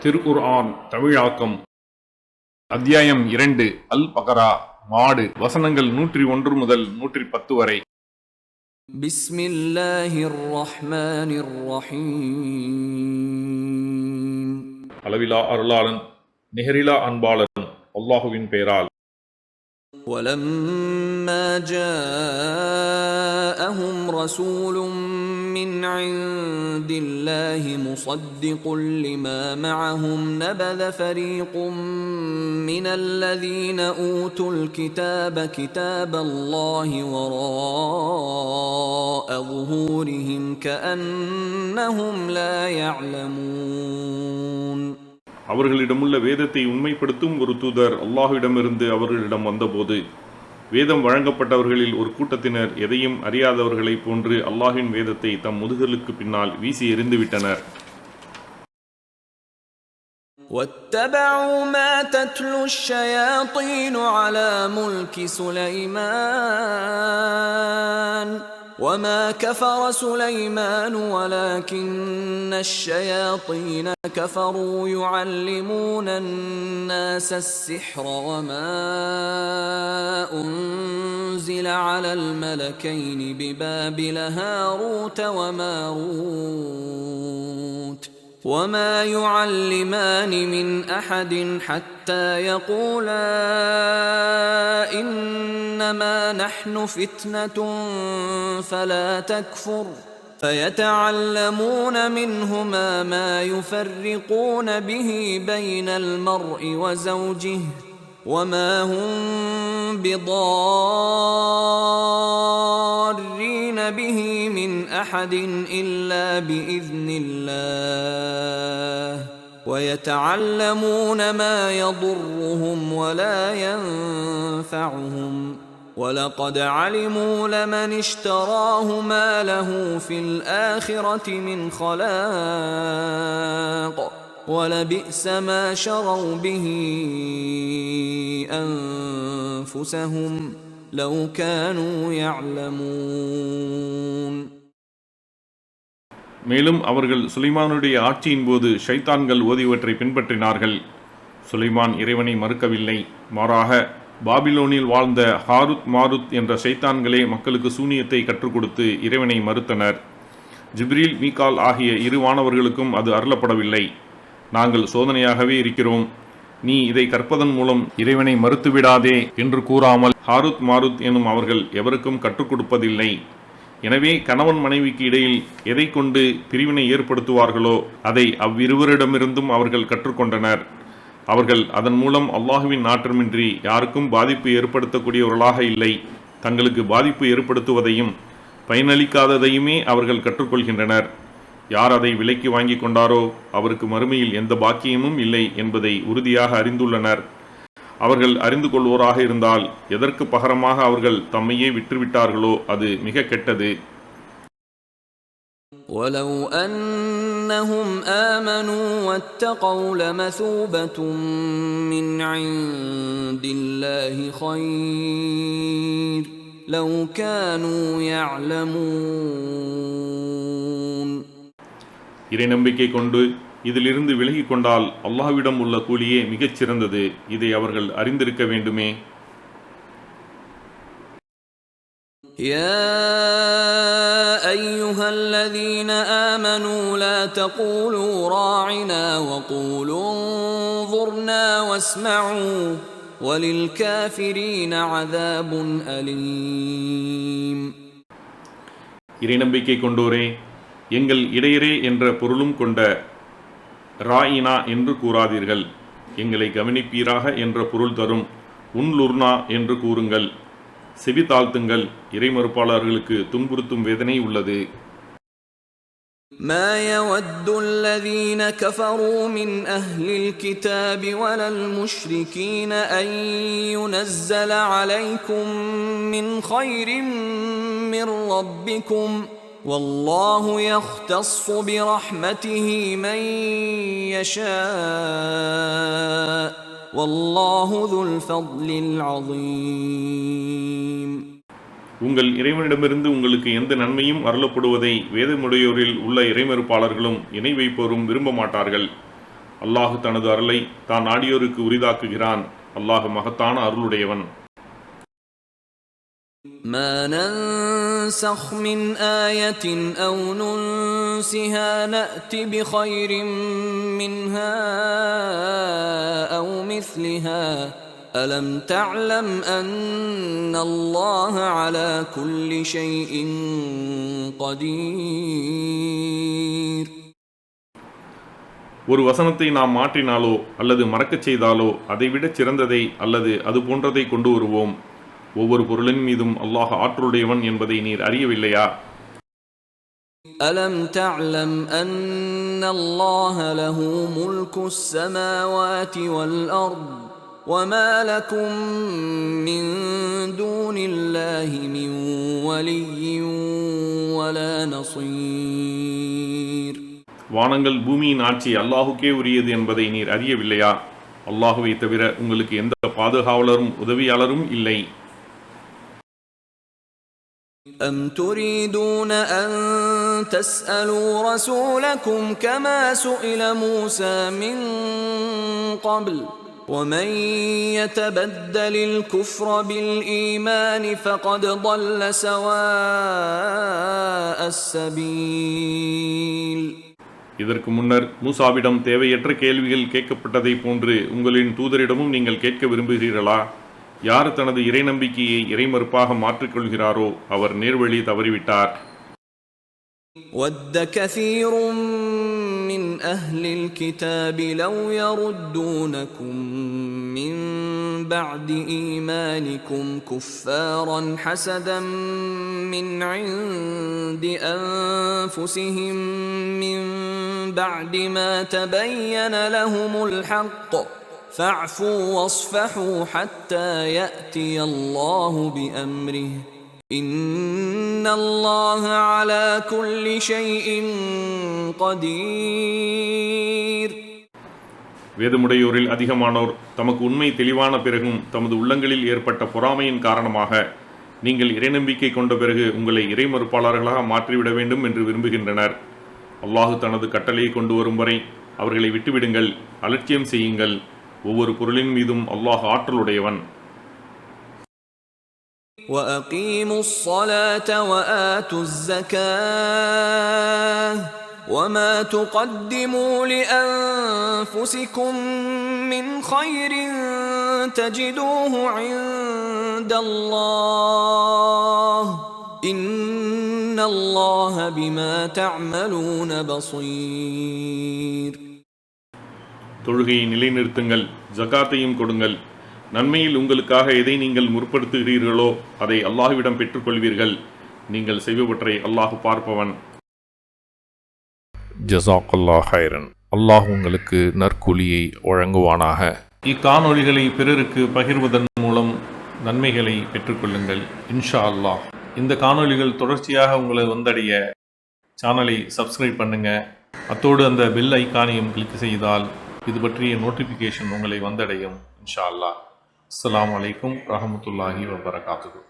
திருக்குர்ஆன் தமிழாக்கம் அத்தியாயம் 2 அல் பகரா மாடு வசனங்கள் 101 முதல் 110 வரை. பிஸ்மில்லாஹிர் ரஹ்மானிர் ரஹீம். அளவிலா அருளாளன் நிகரிலா அன்பாளன் அல்லாஹுவின் பெயரால். وَلَمَّا جَاءَهُمْ رَسُولٌ مِّنْ عِندِ اللَّهِ مُصَدِّقٌ لِّمَا مَعَهُمْ نَبَذَ فَرِيقٌ مِّنَ الَّذِينَ أُوتُوا الْكِتَابَ كِتَابَ اللَّهِ وَرَاءَ ظُهُورِهِمْ كَأَنَّهُمْ لَا يَعْلَمُونَ. அவர்களிடமுள்ள வேதத்தை உண்மைப்படுத்தும் ஒரு தூதர் அல்லாஹ்விடமிருந்து அவர்களிடம் வந்தபோது, வேதம் வழங்கப்பட்டவர்களில் ஒரு கூட்டத்தினர் எதையும் அறியாதவர்களைப் போன்று அல்லாஹ்வின் வேதத்தை தம் முதுகலுக்கு பின்னால் வீசி எறிந்துவிட்டனர். وَاتَّبَعُوا مَا تَتْلُو الشَّيَاطِينُ عَلَى مُلْكِ سُلَيْمَانَ وَمَا كَفَرَ سُلَيْمَانُ وَلَكِنَّ الشَّيَاطِينَ كَفَرُوا يُعَلِّمُونَ النَّاسَ السِّحْرَ وَمَا أُنزِلَ عَلَى الْمَلَكَيْنِ بِبَابِلَ هَارُوتَ وَمَارُوتَ وَمَا يُعَلِّمَانِ مِنْ أَحَدٍ حَتَّى يَقُولَا إِنَّمَا نَحْنُ فِتْنَةٌ فَلَا تَكْفُرْ فَيَتَعَلَّمُونَ مِنْهُمَا مَا يُفَرِّقُونَ بِهِ بَيْنَ الْمَرْءِ وَزَوْجِهِ وَمَا هُمْ بِضَارِّينَ بِهِ مِنْ أَحَدٍ إِلَّا بِإِذْنِ اللَّهِ وَيَتَعَلَّمُونَ مَا يَضُرُّهُمْ وَلَا يَنفَعُهُمْ وَلَقَدْ عَلِمُوا لَمَنِ اشْتَرَاهُ مَا لَهُ فِي الْآخِرَةِ مِنْ خَلَاقٍ وَلَبِئْسَ مَا شَرَوْا بِهِ أَنفُسَهُمْ لَوْ كَانُوا يَعْلَمُونَ. மேலும் அவர்கள் சுலைமானுடைய ஆட்சியின் போது ஷைத்தான்கள் ஓதியவற்றை பின்பற்றினார்கள். சுலைமான் இறைவனை மறுக்கவில்லை. மாறாக பாபிலோனில் வாழ்ந்த ஹாருத் மாருத் என்ற ஷைத்தான்களே மக்களுக்கு சூனியத்தை கற்றுக் கொடுத்து இறைவனை மறுத்தனர். ஜிப்ரீல் மீகால் ஆகிய இரு வானவர்களுக்கும் அது அருளப்படவில்லை. நாங்கள் சோதனையாகவே இருக்கிறோம், நீ இதை கற்பதன் மூலம் இறைவனை மறுத்துவிடாதே என்று கூறாமல் ஹாருத் மாருத் எனும் அவர்கள் எவருக்கும் கற்றுக் கொடுப்பதில்லை. எனவே கணவன் மனைவிக்கு இடையில் எதை கொண்டு பிரிவினை ஏற்படுத்துவார்களோ அதை அவ்விருவரிடமிருந்தும் அவர்கள் கற்றுக்கொண்டனர். அவர்கள் அதன் மூலம் அல்லாஹுவின் நாட்டமின்றி யாருக்கும் பாதிப்பு ஏற்படுத்தக்கூடியவர்களாக இல்லை. தங்களுக்கு பாதிப்பு ஏற்படுத்துவதையும் பயனளிக்காததையுமே அவர்கள் கற்றுக்கொள்கின்றனர். யார் அதை விலைக்கு வாங்கி கொண்டாரோ அவருக்கு மறுமையில் எந்த பாக்கியமும் இல்லை என்பதை உறுதியாக அறிந்துள்ளனர். அவர்கள் அறிந்து கொள்வோராக இருந்தால் எதற்கு பகரமாக அவர்கள் தம்மையே விற்றுவிட்டார்களோ அது மிக கெட்டது. وَلَوْ أَنَّهُمْ آمَنُوا وَاتَّقَوْا لَمَثُوبَةٌ مِّنْ عِندِ اللَّهِ خَيْرٌ لَوْ كَانُوا يَعْلَمُونَ. இறை நம்பிக்கை கொண்டு இதிலிருந்து விலகி கொண்டால் அல்லாஹ்விடம் உள்ள கூலியே மிகச் சிறந்தது. இதை அவர்கள் அறிந்திருக்க வேண்டுமே. يا أيها الذين آمنوا لا تقولوا راعنا وقولوا انظرنا واسمعوا وللكافرين عذاب أليم. இறை நம்பிக்கை கொண்டோரே, எங்கள் இடையரே என்ற பொருளும் கொண்ட ராயினா என்று கூறாதீர்கள். எங்களை கவனிப்பீராக என்ற பொருள் தரும் உன்லுர்னா என்று கூறுங்கள். செவி தாழ்த்துங்கள், இறை மறுப்பாளர்களுக்கு துன்புறுத்தும் வேதனை உள்ளது. ما يود الذين كفروا من أهل الكتاب ولا المشركين أن ينزل عليكم من خير من ربكم والله يختص برحمته من يشاء والله ذو الفضل العظيم. உங்கள் இறைவனிடமிருந்து உங்களுக்கு எந்த நன்மையும் அருளப்படுவதை வேதமுடையோரில் உள்ள இறைமறுப்பாளர்களும் இணை வைப்போரும் விரும்ப மாட்டார்கள். அல்லாஹு தனது அருளை தான் நாடியோருக்கு உரிதாக்குகிறான். அல்லாஹு மகத்தான அருளுடையவன். ما ننسخ من آية أو ننسها نأت بخير منها أو مثلها ألم تعلم أن الله على كل شيء قدير. ஒரு வசனத்தை நாம் மாற்றினாலோ அல்லது மறக்கச் செய்தாலோ அதைவிட சிறந்ததை அல்லது அது போன்றதை கொண்டு வருவோம். ஒவ்வொரு பொருளின் மீதும் அல்லாஹ் ஆற்றலுடையவன் என்பதை நீர் அறியவில்லையா? ألم تعلم أن الله له ملك السماوات والأرض وما لكم من دون الله من ولي ولا نصير. வானங்கள் பூமியின் ஆட்சி அல்லாஹுக்கே உரியது என்பதை நீர் அறியவில்லையா? அல்லாஹுவை தவிர உங்களுக்கு எந்த பாதுகாவலரும் உதவியாளரும் இல்லை. أم تريدون أن تسألوا رسولكم كما سئل موسى من قبل ومن يتبدل الكفر بالإيمان فقد ضل سواء السبيل. இதற்கு முன்னர் மூசாவிடம் தேவையற்ற கேள்விகள் கேட்கப்பட்டதை போன்று உங்களின் தூதரிடமும் நீங்கள் கேட்க விரும்புகிறீர்களா? யார் தனது இறை நம்பிக்கையை இறைமறுப்பாக மாற்றிக்கொள்கிறாரோ அவர் நேர்வழி தவறிவிட்டார். وَدَّ كَثِيرٌ مِّنْ أَهْلِ الْكِتَابِ لَوْ يَرُدُّونَكُم مِّن بَعْدِ إِيمَانِكُمْ كُفَّارًا حَسَدًا مِّنْ عِندِ أَنفُسِهِم مِّن بَعْدِ مَا تَبَيَّنَ لَهُمُ الْحَقُّ فَاعْفُوا وَاصْفَحُوا حَتَّى يَأْتِيَ اللَّهُ بِأَمْرِهِ إِنَّ اللَّهَ عَلَى كُلِّ شَيْءٍ قَدِيرٌ. வேதமுடையோரில் அதிகமானோர் தமக்கு உண்மை தெளிவான பிறகும் தமது உள்ளங்களில் ஏற்பட்ட பொறாமையின் காரணமாக நீங்கள் இறைநம்பிக்கை கொண்ட பிறகு உங்களை இறைமறுப்பாளர்களாக மாற்றிவிட வேண்டும் என்று விரும்புகின்றனர். அல்லாஹு தனது கட்டளையை கொண்டு வரும் வரை அவர்களை விட்டுவிடுங்கள், அலட்சியம் செய்யுங்கள். ஒவ்வொரு பொருளின் மீதும் அல்லாஹ் ஆற்றலுடையவன். وَأَقِيمُوا الصَّلَاةَ وَآتُوا الزَّكَاةَ وَمَا تُقَدِّمُوا لِأَنفُسِكُم مِّنْ خَيْرٍ تَجِدُوهُ عِندَ اللَّهِ إِنَّ اللَّهَ بِمَا تَعْمَلُونَ بَصِيرٌ. தொழுகையை நிலைநிறுத்துங்கள், ஜகாத்தையும் கொடுங்கள். நன்மையில் உங்களுக்காக எதை நீங்கள் முற்படுத்துகிறீர்களோ அதை அல்லாஹ்விடம் பெற்றுக்கொள்வீர்கள். நீங்கள் செய்பவற்றை அல்லாஹ் பார்ப்பவன். ஜஸாக்கல்லாஹ் ஹைரன். அல்லாஹ் உங்களுக்கு நற்கூலியை வழங்குவானாக. இக்காணொளிகளை பிறருக்கு பகிர்வதன் மூலம் நன்மைகளை பெற்றுக்கொள்ளுங்கள் இன்ஷா அல்லாஹ். இந்த காணொளிகள் தொடர்ச்சியாக உங்களை வந்தடைய சேனலை சப்ஸ்கிரைப் பண்ணுங்க. அத்தோடு அந்த பெல் ஐக்கானையும் கிளிக் செய்தால் இது பற்றிய நோட்டிஃபிகேஷன் உங்களை வந்தடையும் இன்ஷா அல்லாஹ். அஸ்ஸலாமு அலைக்கும் வரஹ்மத்துல்லாஹி வபரகாத்துஹு.